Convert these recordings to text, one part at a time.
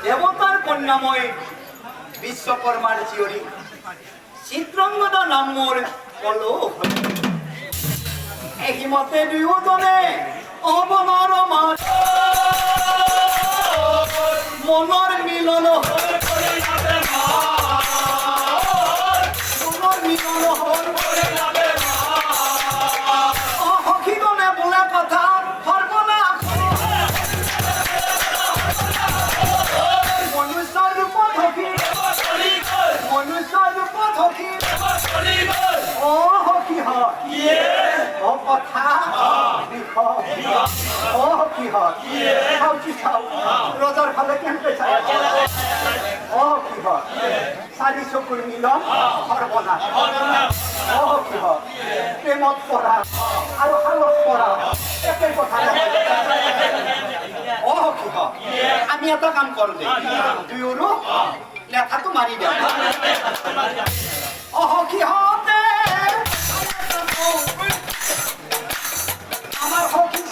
দেবতার কন্যাময় বিশ্বকর্মার জিয়রি চিত্রাঙ্গদা নাম মোর কলো এহিমতে দুয়োজনে অবনৰ মাজ মনৰ মিলন সখীগণে বোলা কথা সৰ্বনা মনুষ্যৰ ৰূপত সখী সখী কথা কি হয় ৰজাৰ ফালে কেনেকৈ চাই কি হয় চাৰি চকুৰ মিলন সৰ্বনাশ কি হয় প্ৰেমত পৰা আৰু সালত পৰা একে কথা কি হয় আমি এটা কাম কৰো দে দুয়োৰো লেখাটো মাৰি দিওঁ কি হতে আমার হকি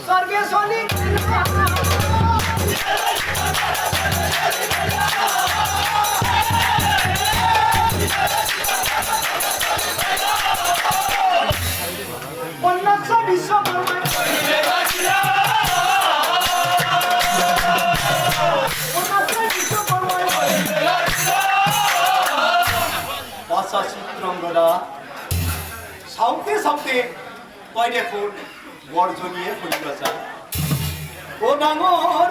স্বর্গে শনি অন্যান্য বিশ্বকর্মা চিত্রঙ্গদা সাউতে সাউতে কয় দেখুন বর্জনীয় ফুলগাছা ও ডাঙর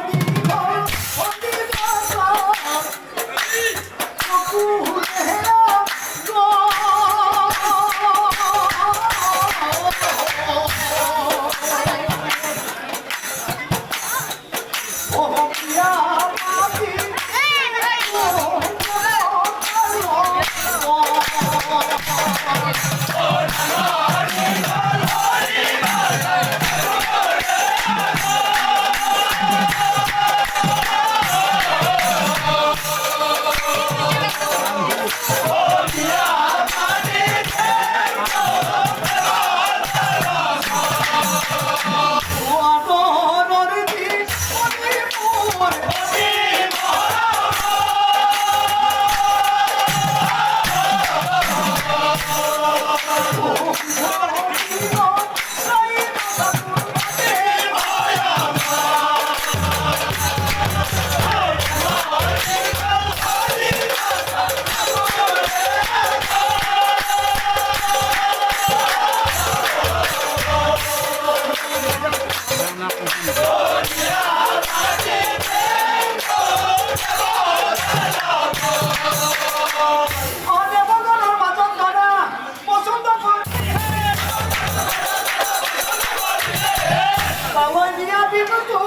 দিমতো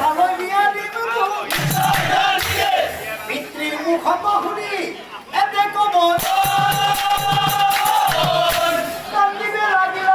ভালো বিয়া দিমতো পিতৃৰ মুখত শুনি এতে কব কান্দিবে লাগিল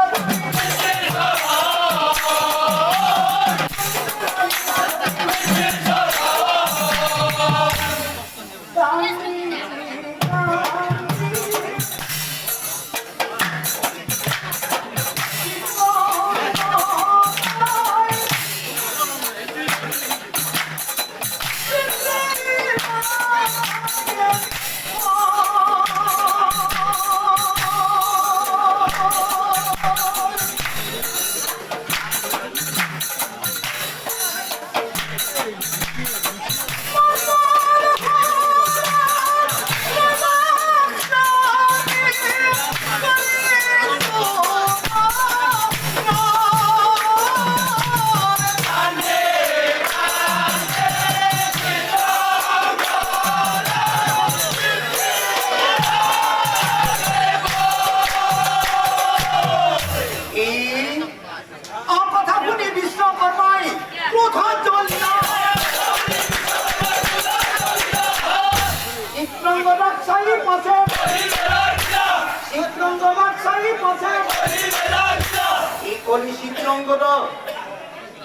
চিত্ৰংগত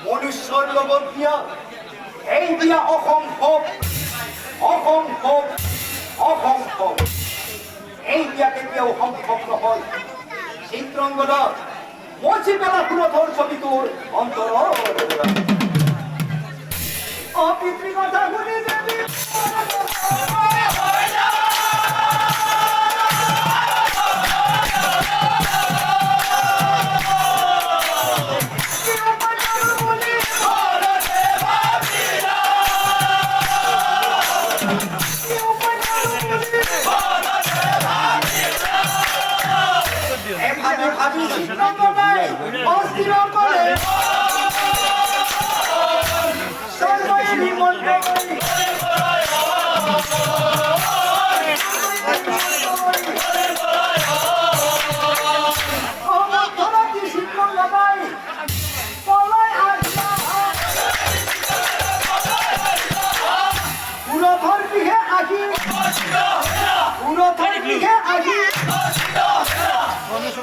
মনুষ্যৰ লগত বিয়া এই বিয়া অসম্ভৱ অসম্ভৱ অসম্ভৱ এই বিয়া কেতিয়াও সম্ভৱ নহয় চিত্ৰংগত মচি পেলা পুৰথৰ ছবিটোৰ অন্তৰৰ অপিতৃ কথা শুনি দেৱী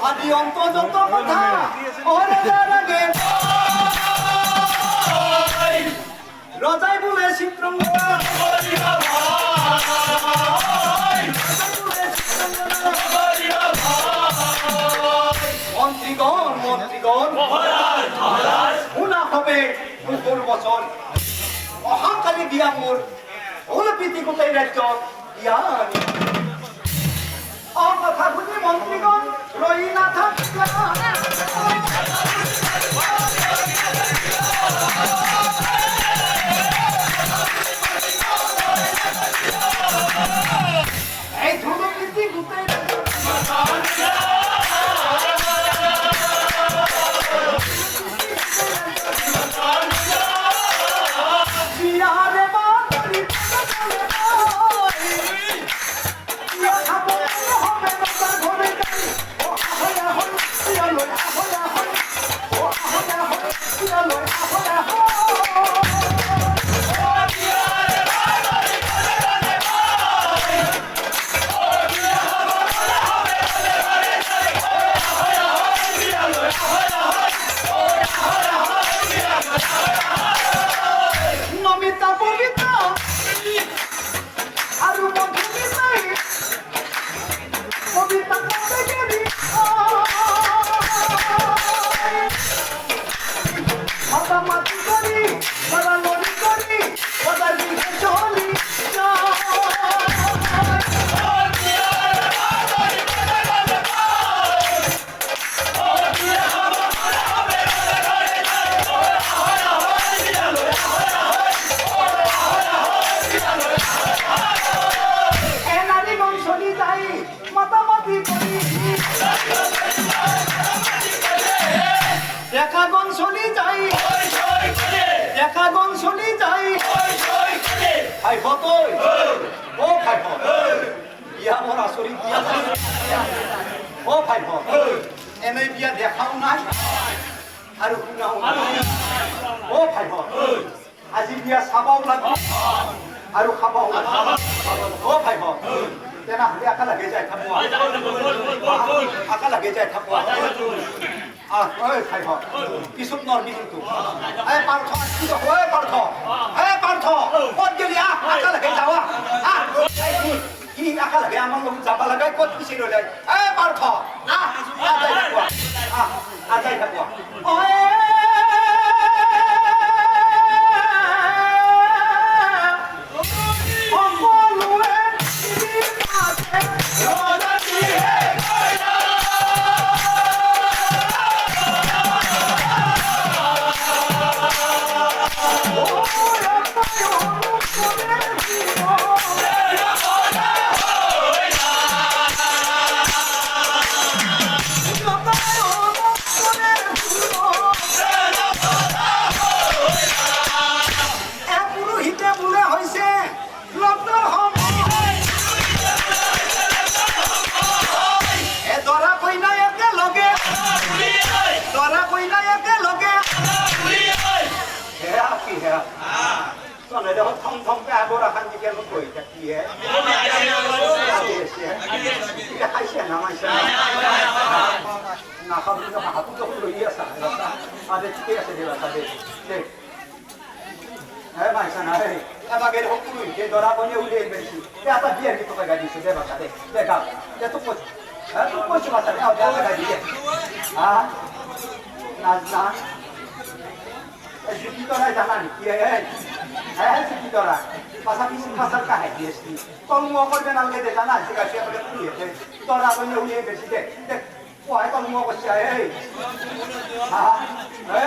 আদি অন্ত যত কথা রজাই বলে চিত্রঙ্গ মন্ত্রীগণ মন্ত্রীগণ শুনা হবে মুখৰ বচন অহাকালি বিয়া মোৰ অলপিতি গোটেই ৰাজ্যত বিয়া কথা শুনি মন্ত্রীগণ রই না থাকলা এই ধুলপিতি গোটেই দেখাগন চলি যাই দেখাগন চলি যাই ভাইভ তই ও ভাইভ বিয়া মোৰ আচৰিত বিয়া ও ভাইভ এনেই বিয়া দেখাও নাই আৰু শুনাও অ ভাই আজি বিয়া চাবাও লাগিব আৰু খাবাও লাগিব অ ভাই তেনেহ'লে একেলগে যাই থাকোঁ একেলগে যাই থাকোঁ ঐ ভাই পিছত নৰবি কিন্তু এই পাৰ্থ ঐ পাৰ্থ ক'ত গেলি একেলগে যাৱা কি একেলগে আমাৰ লগত যাব লাগে ক'ত পিছি ৰৈ যায় এই পাৰ্থ যাই থাকোঁ pasal isi pasal kahe DST. Kalau mau kau jangan lagi deh tanah, jika siapa yang punya,tora punya punya presiden. Wah, kalau mau kau siapa?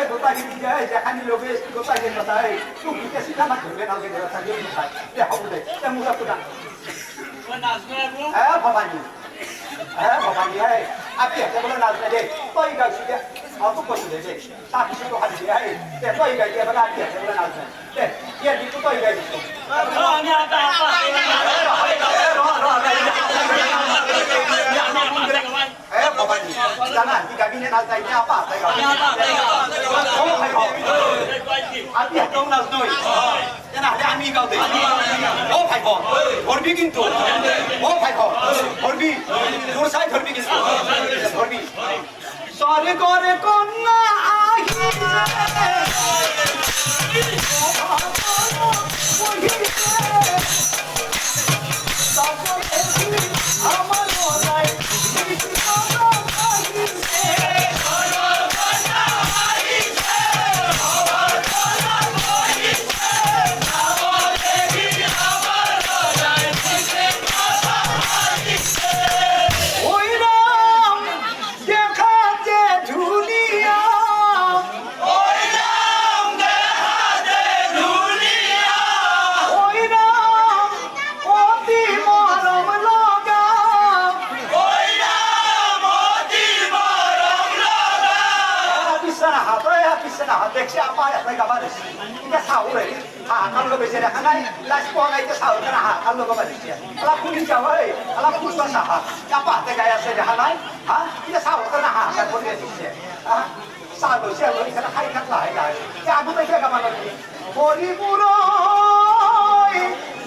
Dota gitu dia, jangan di lobes, dota gitu saya. Tu kita sih nama tu, jangan lagi deh tanah ini saya. Dia hapu deh, dia muda muda. Bapak ni, apa ya? Saya boleh nazar deh. Kau ingat sih dia, aku kau sudah deh. Tapi itu hal dia, dia kau ingat dia berapa dia? Saya boleh nazar. Dia di tu kau ingat itu. Bapak ni, jangan di kabinet nazar ini apa? Hati dong nazar. Jangan ada ami kau deh. Oh भाई और भी किंतु ओ भाई और भी दूर side और भी किंतु और भी सारे करे कन्या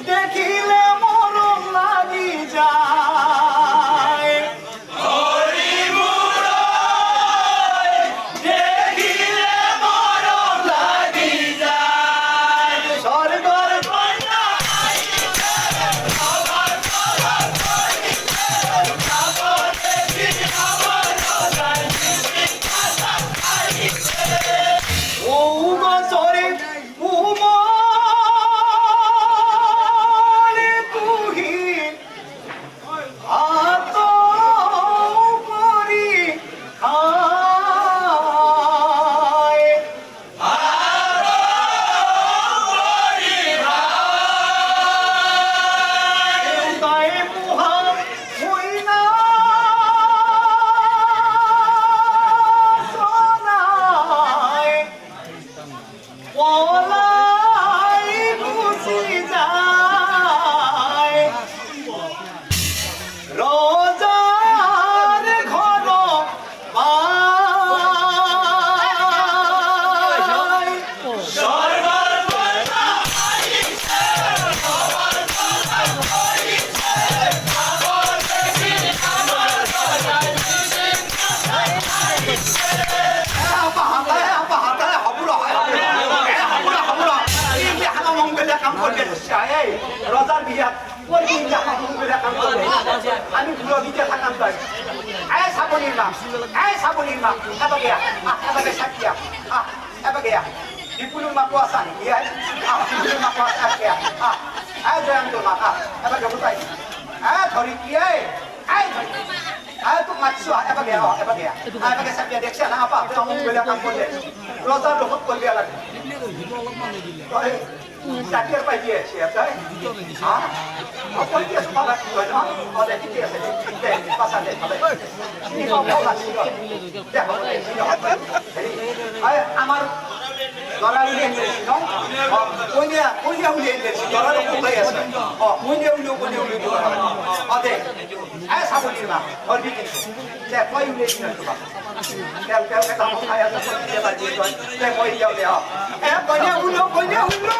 देखिले मरम লাগি যায় করবে এই রজার বিয়া করবি দেখা মুখে কাম করবে আমি ভুলো দিতে থাকাম তাই এই সাবনির মা এবা গিয়া এবাকে সাকিয়া এবা গিয়া dipulung makuasa ni ya dipulung makuasa ya jangan tu maka apa kamu tahu thori kia tu macam apa dia apa ke sabia deksha na apa kamu boleh kamu boleh roza dohut boleh lagi sakit apa dia siapa apa dia semua lagi tu ada dia sedih pasal dia ini kau lagi dia jadi amar Dora ulian dari sini, punya ulian dari sini. Dora lu mulai ya sih. Punya ulu juga. Ada, sabun ini mah, kalau bikin, saya kau ulian ini tu mah. Kalau kita mau kaya seperti dia lagi tu, saya kau jauh dia. Punya ulu. Punya ulu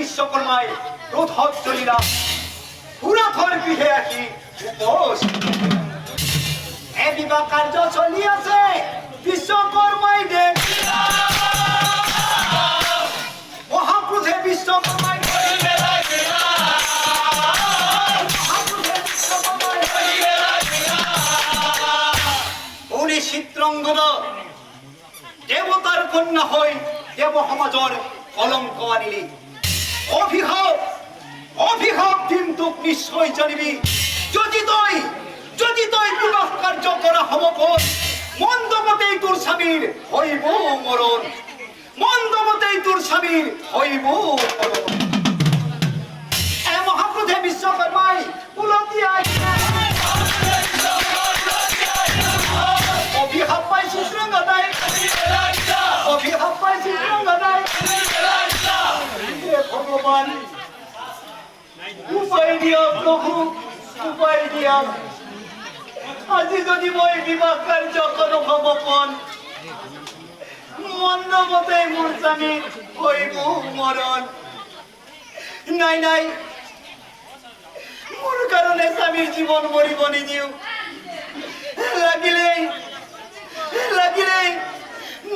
বিশ্বকর্মায় রোধক চলিলা পুরাথর পিঠে আকি উপোস এ বিবাহ কার্য চলিয়াছে বিশ্বকর্মায় দে মহাপুরুষে বিশ্বকর্মায় উনি চিত্রঙ্গদ দেবতার কন্যা হই দেব সমাজৰ কলঙ্ক আনিলি অভিশাপ দিন তোক নিশ্চয় জানিবি যদি তই বিবাহ কার্য করা সমপন মন্দমতেই তোর স্বামীর হইব মরণ মহাপ্রভে বিশ্বকর্মায় পুলতি অভিশাপ পাই চিত্রঙ্গদায় ভগবান উপায় দিয়া প্রভু উপায় দিয়া আজি যদি মই বিবাহ কার্য করো সমপন মন্দমতে মোৰ স্বামী হইব মরণ নাই মোৰ কারণে স্বামীর জীবন মরিব নিদিও লাগিলে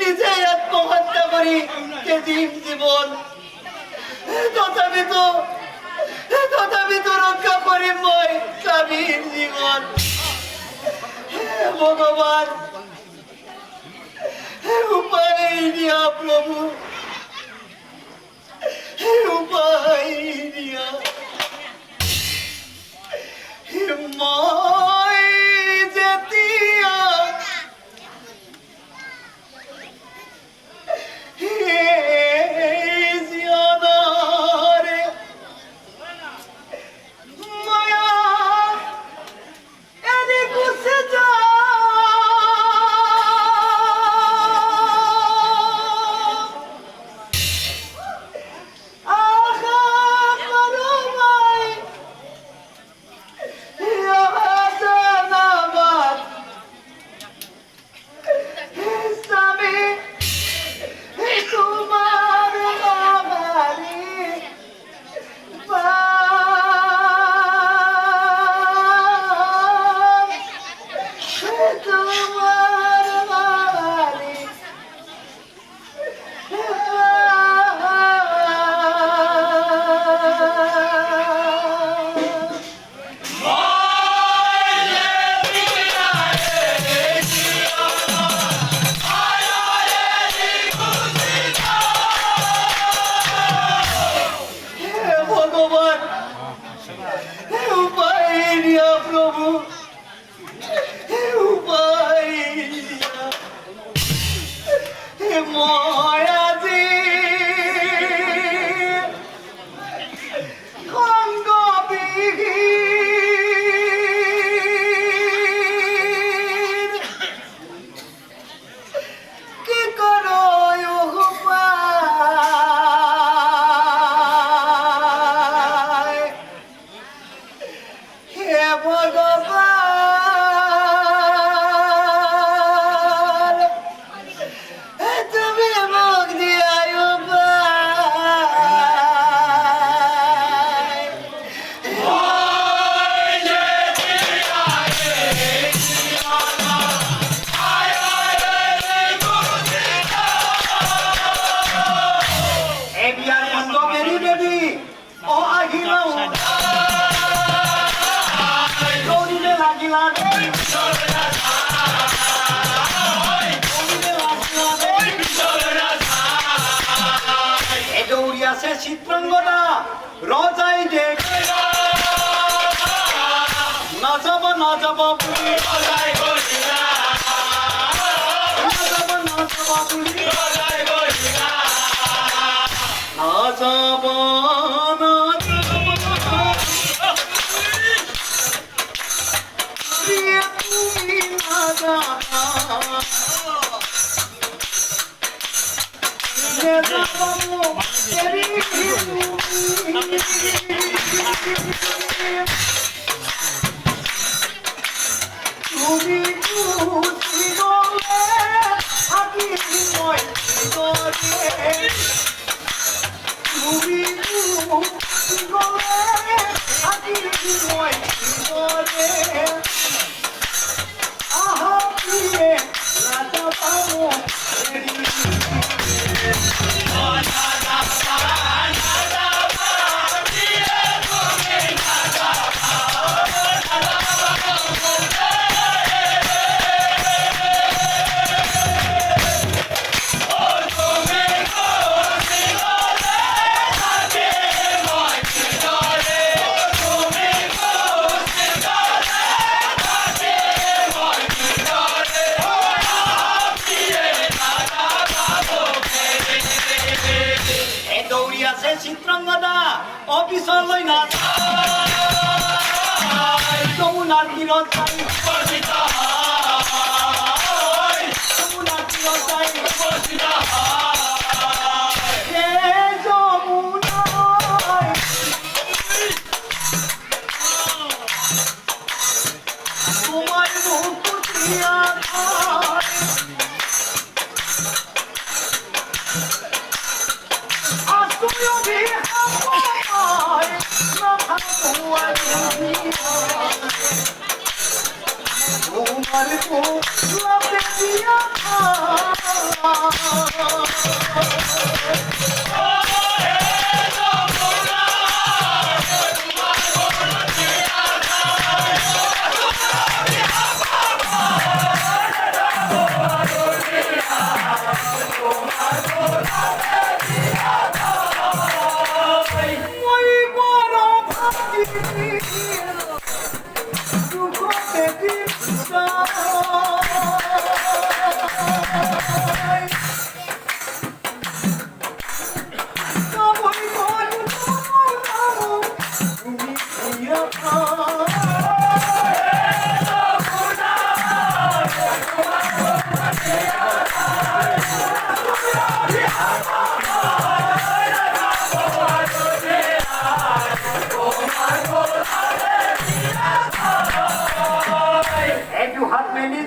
নিজে আত্মহত্যা করি তেজিম জীবন তথাপি তো রক্ষা করি মই স্বামীর জীবন ভগবান উপায় দিয়া প্রভু উপায় দিয়া মই যেতিয়া Aha! খঙ্গ বিহীন কি করো উপায় হে ভগবান তুমি মুখ দিয়ায় দৌড়িয়াছে চিত্রাঙ্গনা রজাই দেখ না যাব না যাব তুমি খুশি গলে থাকি মই গলে তুমি খুশি গলে থাকি মই গলে আহা প্রিয়ে রাজা পাবো চিত্রাঙ্গনা অফিসলৈ না যমুনার তীৰত যাই যমুনার তীৰত যাই হে যমুনা তোমার মুখ দিয়া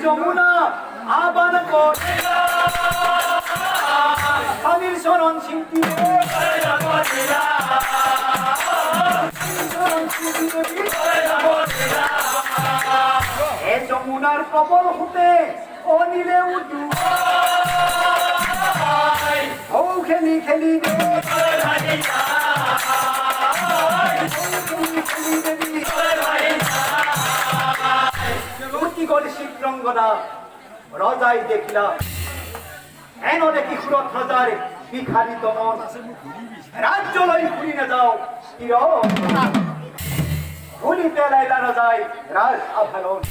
যমুনা আবান স্বামীর শরণ শিল্পী এ যমুনার কবর হতে অনিলে উঠু ও খেলি খেলি চিত্রাঙ্গনা রজাই দেখিলা এন দেখি সুরত রজার বিখারিত মন রাজ্যলৈ ঘুরি না যাও ভুলিতে লাইলা রজাই রাজ আভারণ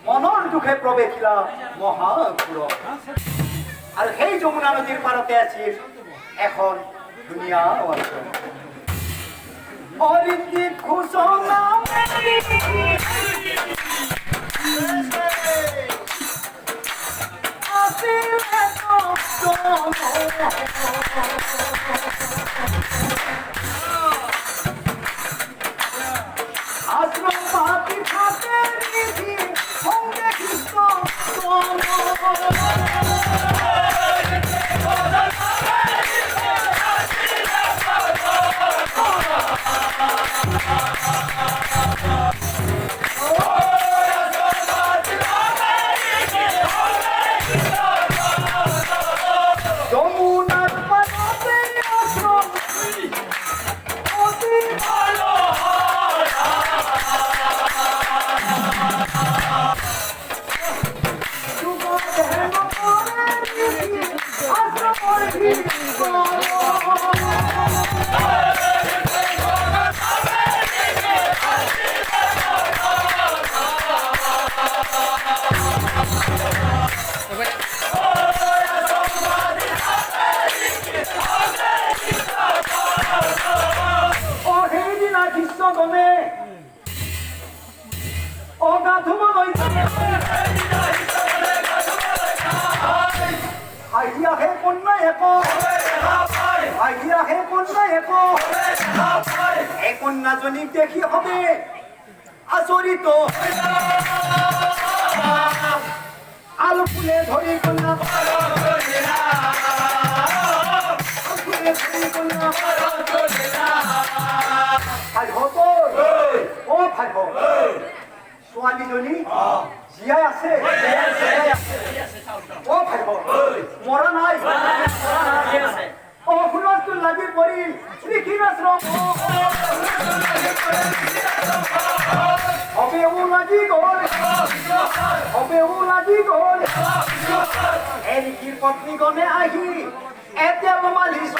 মনৰ দুখে প্ৰৱেশিলা মহাপুৰ আৰু সেই যমুনা নদীৰ পাৰতে আছিল এখন ধুনীয়া অরিন্দি ঘোষণা আসিলে তো আশ্রম পাতি থাকে নিধি সঙ্গে কৃষ্ণ যমুনার পাতে আশ্রম অতি ভালো যুগ দেহ করে নিধি আশ্রম গমে ও গাধুম আইডিয়া হে কন্যা এক আইডিয়া হে কন্যা এক কন্যাজনী দেখি হবে আচরিত আলু ফুলে ধরি কন্যা ফুলে ধরি কন্যা ভাই হতো ও ভাই হোক ছোৱালীজনী জীয়াই আছে ও ভাই হোক মৰা নাই ও হুলস্থুল লাগি পৰিল শ্ৰীকৃষ্ণ হবেও লাগি গ'ল এৰিকিৰ পত্নীগণে আহি এতিয়া মালিছ